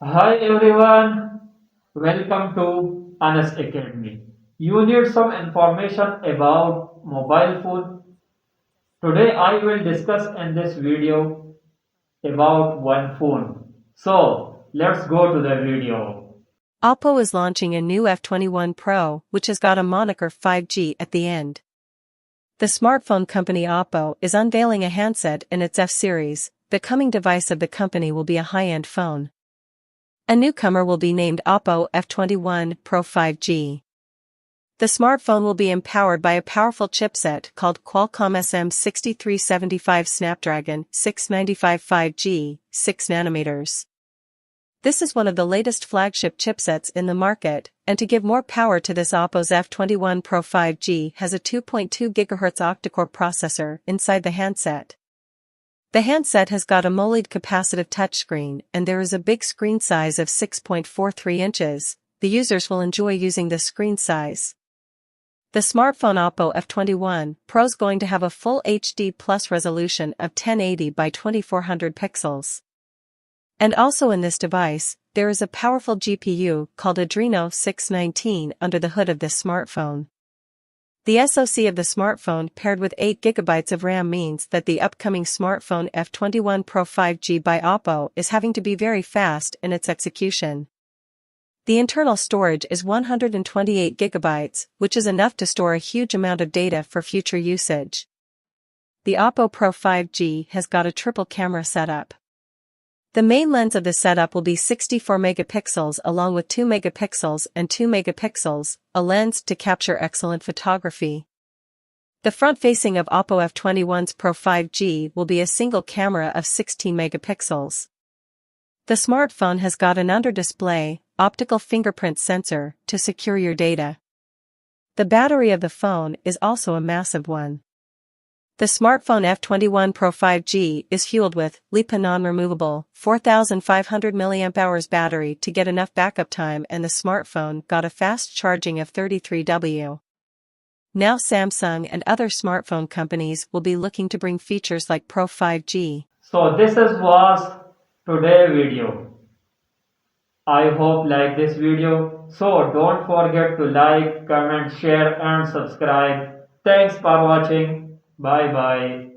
Hi everyone, welcome to Anas Academy. You need some information about mobile phone. Today I will discuss in this video about one phone. So let's go to the video. Oppo is launching a new F21 Pro, which has got a moniker 5G at the end. The smartphone company Oppo is unveiling a handset in its F series. The coming device of the company will be a high-end phone. A newcomer will be named Oppo F21 Pro 5G. The smartphone will be empowered by a powerful chipset called Qualcomm SM6375 Snapdragon 695 5G, 6 nanometers. This is one of the latest flagship chipsets in the market, and to give more power to this, Oppo's F21 Pro 5G has a 2.2 GHz octa-core processor inside the handset. The handset has got a AMOLED capacitive touchscreen, and there is a big screen size of 6.43 inches. The users will enjoy using this screen size. The smartphone Oppo F21 Pro is going to have a full HD plus resolution of 1080 by 2400 pixels. And also in this device, there is a powerful GPU called Adreno 619 under the hood of this smartphone. The SoC of the smartphone paired with 8 GB of RAM means that the upcoming smartphone F21 Pro 5G by Oppo is having to be very fast in its execution. The internal storage is 128 GB, which is enough to store a huge amount of data for future usage. The Oppo Pro 5G has got a triple camera setup. The main lens of the setup will be 64 megapixels along with 2 megapixels and 2 megapixels, a lens to capture excellent photography. The front facing of Oppo F21's Pro 5G will be a single camera of 16 megapixels. The smartphone has got an under-display, optical fingerprint sensor to secure your data. The battery of the phone is also a massive one. The smartphone F21 Pro 5G is fueled with LiPo non-removable 4500 mAh battery to get enough backup time, and the smartphone got a fast charging of 33W. Now Samsung and other smartphone companies will be looking to bring features like Pro 5G. So was today video. I hope like this video. So don't forget to like, comment, share and subscribe. Thanks for watching. Bye bye.